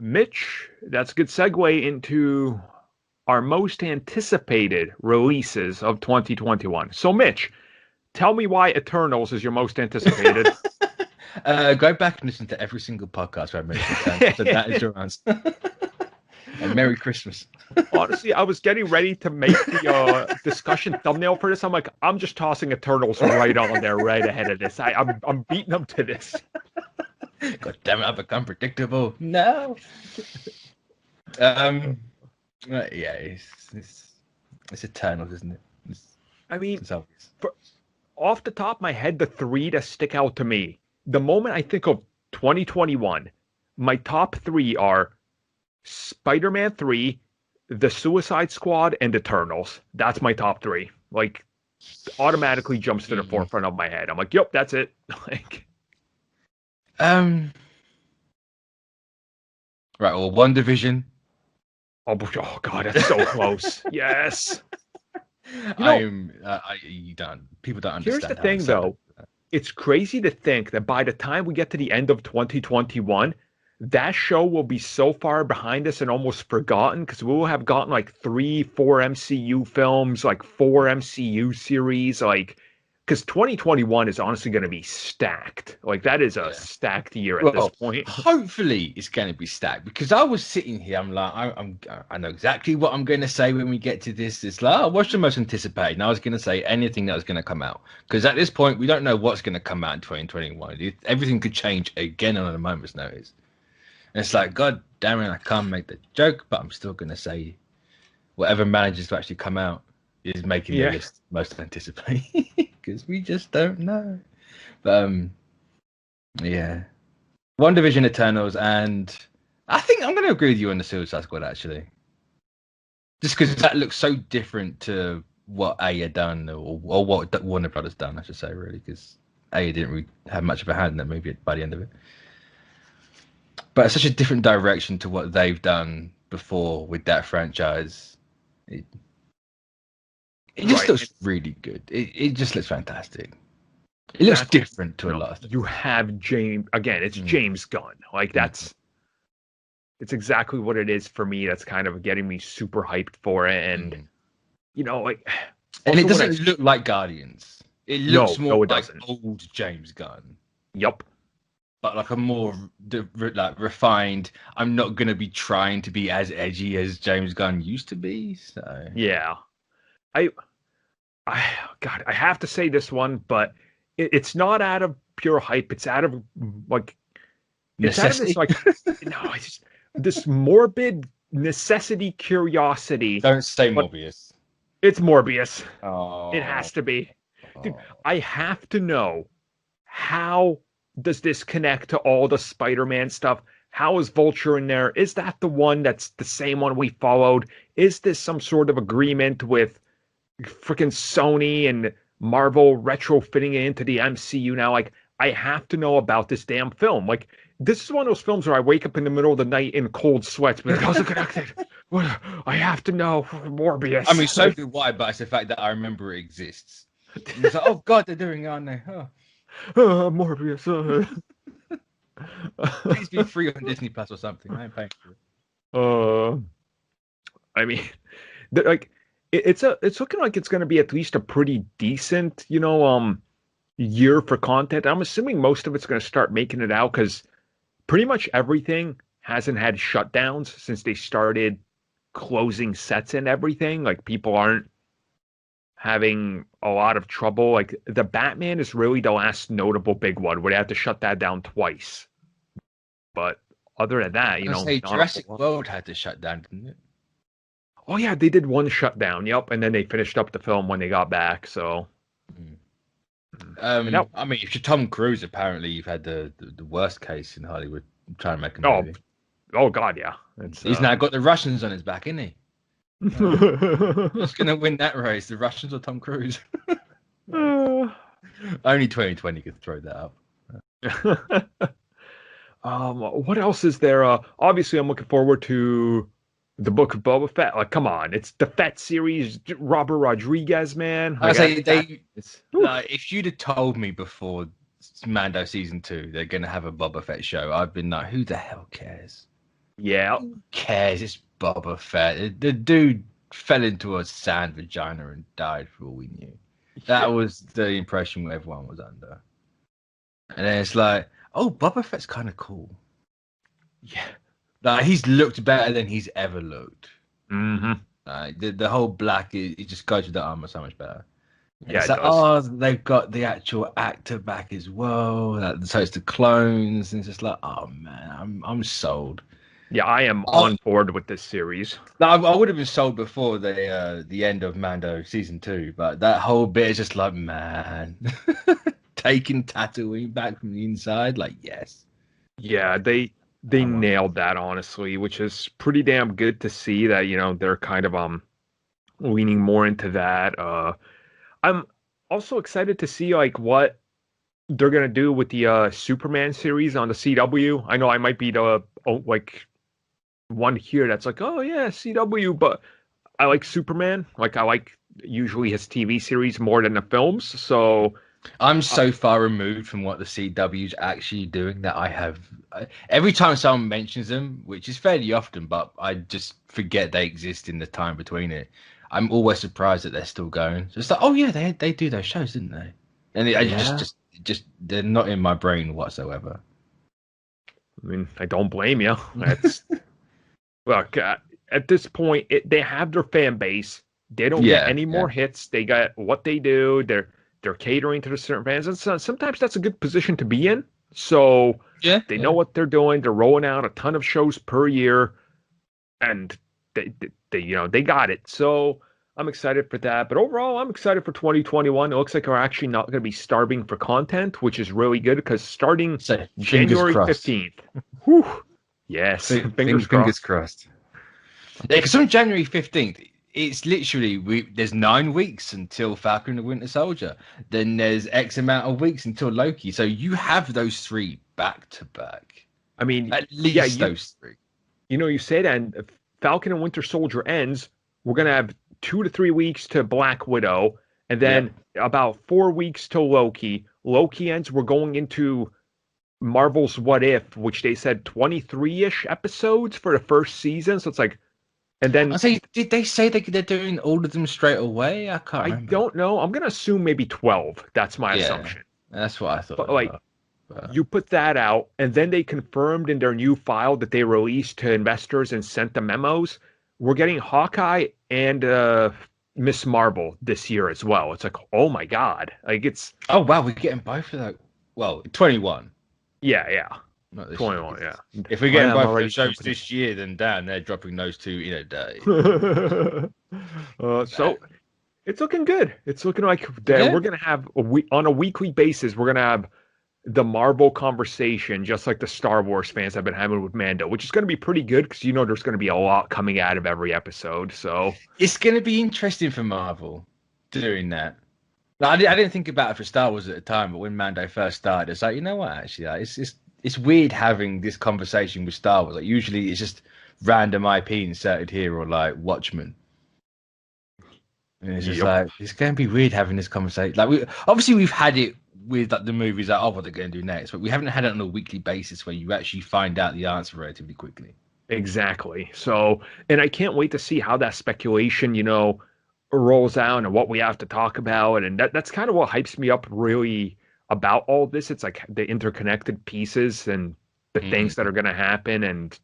Mitch, that's a good segue into our most anticipated releases of 2021. So, Mitch, tell me why Eternals is your most anticipated. Go back and listen to every single podcast where I mentioned so that is your answer. And Merry Christmas. Honestly, I was getting ready to make the discussion thumbnail for this. I'm like, I'm just tossing Eternals right on there, right ahead of this. I'm beating them to this. God damn it, I've become predictable. No. Yeah, it's Eternals, isn't it? It's obvious. Off the top of my head, the three that stick out to me, the moment I think of 2021, my top three are Spider-Man 3, The Suicide Squad, and Eternals. That's my top three. Like, automatically jumps to the forefront of my head. I'm like, yep, that's it. Like, right, well, WandaVision. oh God, that's so close. Yes. People don't understand. Here's the thing, though. It's crazy to think that by the time we get to the end of 2021, that show will be so far behind us and almost forgotten because we will have gotten like 3-4 MCU films, like 4 MCU series, like because 2021 is honestly going to be stacked. Like that is a stacked year at this point. Hopefully, it's going to be stacked because I was sitting here. I'm like, I know exactly what I'm going to say when we get to this. It's like, what's the most anticipated? And I was going to say anything that was going to come out because at this point, we don't know what's going to come out in 2021. Everything could change again on a moment's notice. And it's like, God damn it, I can't make the joke, but I'm still going to say whatever manages to actually come out is making the list most anticipated because we just don't know. But, WandaVision, Eternals, and I think I'm going to agree with you on the Suicide Squad, actually. Just because that looks so different to what A had done or what Warner Brothers done, I should say, really, because A didn't really have much of a hand in that movie by the end of it. But it's such a different direction to what they've done before with that franchise. It just looks really good. It just looks fantastic. It looks different to a lot of things. You have James again. It's James Gunn. Like it's exactly what it is for me. That's kind of getting me super hyped for it, and like. And it doesn't look like Guardians. It looks more like old James Gunn. Yep. But like a more refined. I'm not gonna be trying to be as edgy as James Gunn used to be. So yeah, I have to say this one, but it's not out of pure hype. It's out of like necessity. It's out of this, it's this morbid necessity, curiosity. Don't say Morbius. It's Morbius. Oh, it has to be, dude. I have to know how. Does this connect to all the Spider-Man stuff? How is Vulture in there? Is that the one that's the same one we followed? Is this some sort of agreement with freaking Sony and Marvel retrofitting it into the MCU now? Like, I have to know about this damn film. Like, this is one of those films where I wake up in the middle of the night in cold sweats, but it wasn't connected. I have to know Morbius. I mean, so do I, but it's the fact that I remember it exists. It's like, oh God, they're doing it, aren't they? Oh. Morbius. Please be free on Disney Plus or something. I ain't paying for it. I mean, it's looking like it's going to be at least a pretty decent, year for content. I'm assuming most of it's going to start making it out because pretty much everything hasn't had shutdowns since they started closing sets and everything. Like people aren't having a lot of trouble. Like the Batman is really the last notable big one where they had to shut that down twice. But other than that, Jurassic World had to shut down, didn't it? Oh yeah, they did one shutdown. Yep, and then they finished up the film when they got back. So, I mean, if you're Tom Cruise, apparently you've had the worst case in Hollywood trying to make a movie. Oh God, yeah. He's now got the Russians on his back, isn't he? Who's going to win that race, the Russians or Tom Cruise? Only 2020 could throw that up. What else is there? Obviously, I'm looking forward to the Book of Boba Fett. Like, come on, it's the Fett series. Robert Rodriguez, man. I say if you'd have told me before Mando season 2 they're going to have a Boba Fett show, I've been like, who the hell cares? Yeah, Who cares? It's Boba Fett. The dude fell into a sand vagina and died for all we knew. That yeah, was the impression everyone was under. And then it's like, oh, Boba Fett's kind of cool. yeah. Like he's looked better than he's ever looked. Hmm. The whole black, it just goes with the armor so much better. And Yeah, it's it like, does. oh, they've got the actual actor back as well. So it's the clones, and it's just like, oh man, I'm sold. Yeah, I am Oh, on board with this series. I would have been sold before the end of Mando season 2, but that whole bit is just like, man, taking Tatooine back from the inside, like yes, Yeah, yeah, they I'm on. nailed that honestly, which is pretty damn good to see that, they're kind of leaning more into that. I'm also excited to see like what they're gonna do with the Superman series on the CW. I know I might be the like one here that's like, oh yeah, CW, but I like Superman. Like I like usually his TV series more than the films. So I'm uh, so far removed from what the CW's actually doing that every time someone mentions them, which is fairly often, but I just forget they exist in the time between it. I'm always surprised that they're still going. So it's like, oh yeah, they do those shows, didn't they? And I yeah, just they're not in my brain whatsoever. I mean, I don't blame you. That's look at this point, they have their fan base. They don't get Yeah, any yeah, more hits. They got what they do. They're catering to the certain fans, and sometimes that's a good position to be in. So yeah, they know yeah. what they're doing. They're rolling out a ton of shows per year, and they they got it. So I'm excited for that. But overall, I'm excited for 2021. It looks like we're actually not going to be starving for content, which is really good because starting So fingers January crossed. 15th, whew, yes, fingers Fingers crossed. crossed. Yeah, because on January 15th, it's literally there's 9 weeks until Falcon and the Winter Soldier. Then there's X amount of weeks until Loki. So you have those three back to back. I mean, At yeah, least those three. you say that, and if Falcon and Winter Soldier ends, we're gonna have 2 to 3 weeks to Black Widow, and then Yep. about 4 weeks to Loki. Loki ends, we're going into Marvel's What If, which they said 23-ish episodes for the first season. So it's like, and I then say, did they say they're doing all of them straight away? I can't I remember. don't know. I'm gonna assume maybe 12. That's my Yeah, assumption. that's what I thought But as like, well. But you put that out, and then they confirmed in their new file that they released to investors and sent the memos. We're getting Hawkeye and Miss Marvel this year as well. It's like, oh my God. Like it's oh wow, we're getting both of those. Well, 21, yeah, yeah. not this year. 21, yeah. If we're I getting am both of already those shows jumping. this year, then damn, they're dropping those two in a day. So it's looking good. It's looking like that Yeah. we're gonna have on a weekly basis, we're gonna have the Marvel conversation, just like the Star Wars fans have been having with Mando, which is gonna be pretty good because there's gonna be a lot coming out of every episode. So It's going to be interesting for Marvel doing that. Like, I didn't think about it for Star Wars at the time, but when Mando first started, it's like, you know what? Actually, like, it's weird having this conversation with Star Wars. Like, usually it's just random IP inserted here or like Watchmen, and it's just yep, like it's going to be weird having this conversation. Like, we've had it with like the movies, like, oh, what they're going to do next, but we haven't had it on a weekly basis where you actually find out the answer relatively quickly. exactly. So and I can't wait to see how that speculation, rolls out and what we have to talk about. And that's kind of what hypes me up really about all this. It's like the interconnected pieces and the things that Mm. are going to happen and,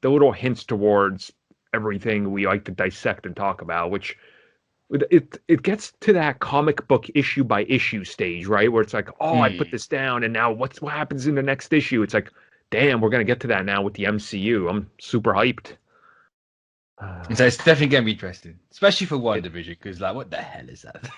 the little hints towards everything we like to dissect and talk about, which it gets to that comic book issue by issue stage, right? Where it's like, oh, I put Mm. this down and now what happens in the next issue? It's like, damn, we're going to get to that now with the MCU. I'm super hyped. So it's definitely going to be interesting, especially for One It, Division, because like, what the hell is that?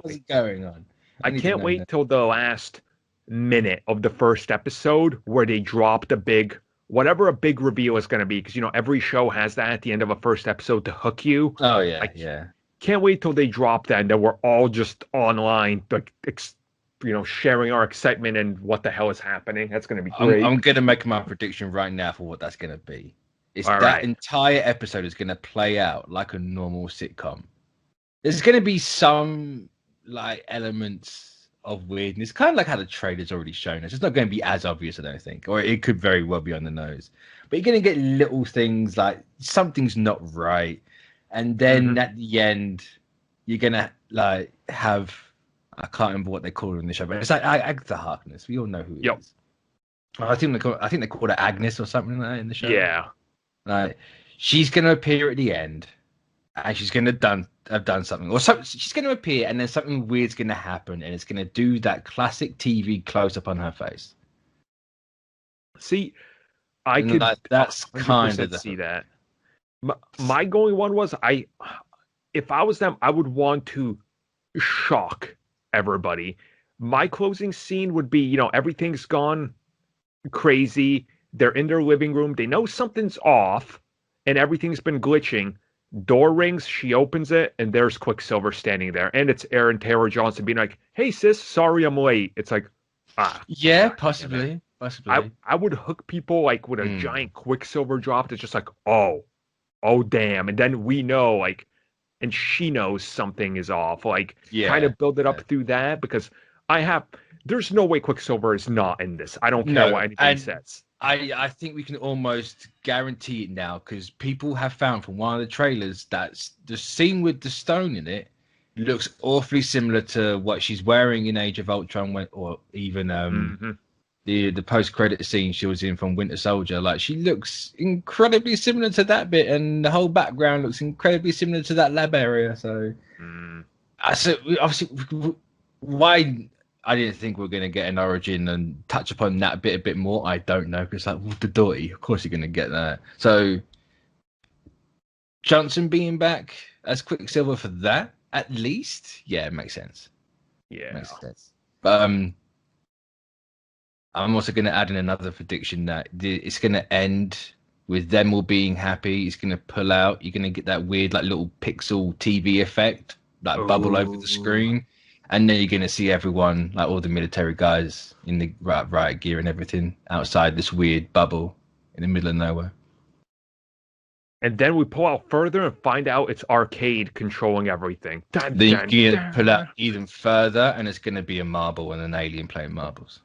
What's exactly. going on? I I need to can't know now. wait till the last minute of the first episode where they drop the big, whatever a big reveal is going to be. Because, every show has that at the end of a first episode to hook you. Oh I yeah, yeah. can't wait till they drop that and then we're all just online, like, sharing our excitement and what the hell is happening. That's going to be great. I'm gonna make my prediction right now for what that's gonna be. It's All that right. entire episode is gonna play out like a normal sitcom. There's gonna be some like elements of weirdness, kind of like how the trailer's already shown us. It's not going to be as obvious, I don't think, or it could very well be on the nose. But you're going to get little things like something's not right, and then at the end, you're going to like have, I can't remember what they call her in the show, but it's like Agatha Harkness. We all know who it is. I think they call her Agnes or something like that in the show. Yeah. Like she's going to appear at the end, and she's going to have done something, or so, she's going to appear, and then something weird's going to happen, and it's going to do that classic TV close up on her face. See, I could that's kind of see that. My going one was if I was them, I would want to shock everybody. My closing scene would be, you know, everything's gone crazy. They're in their living room. They know something's off, and everything's been glitching. Door rings, she opens it, and there's Quicksilver standing there. And it's Aaron Taylor Johnson being like, "Hey sis, sorry I'm late." It's like, yeah, possibly. I would hook people like with a giant Quicksilver drop that's just like, oh damn. And then we know, like, and she knows something is off. Like, kind of build it up through that, because there's no way Quicksilver is not in this. I don't care what anything says. I think we can almost guarantee it now, because people have found from one of the trailers that the scene with the stone in it looks awfully similar to what she's wearing in Age of Ultron, or even the post-credit scene she was in from Winter Soldier. Like, she looks incredibly similar to that bit, and the whole background looks incredibly similar to that lab area. So, obviously, why I didn't think we were going to get an origin and touch upon that a bit more. I don't know, because like with the Doherty, of course you're going to get that. So Johnson being back as Quicksilver for that, at least, yeah, it makes sense. Yeah, makes sense. But I'm also going to add in another prediction that it's going to end with them all being happy. It's going to pull out. You're going to get that weird, like, little pixel TV effect, like bubble over the screen. And then you're going to see everyone, like all the military guys in the riot gear and everything, outside this weird bubble in the middle of nowhere. And then we pull out further and find out it's Arcade controlling everything. Then you can pull out even further, and it's going to be a marble and an alien playing marbles.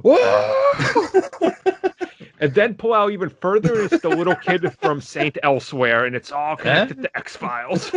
Whoa! And then pull out even further, and it's the little kid from Saint Elsewhere, and it's all connected to X-Files.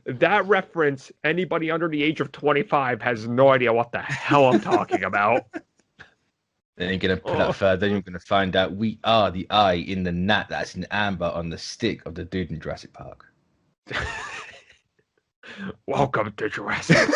That reference, anybody under the age of 25 has no idea what the hell I'm talking about. Then you're going to pull out further, and you're going to find out we are the eye in the gnat that's in amber on the stick of the dude in Jurassic Park. Welcome to Jurassic.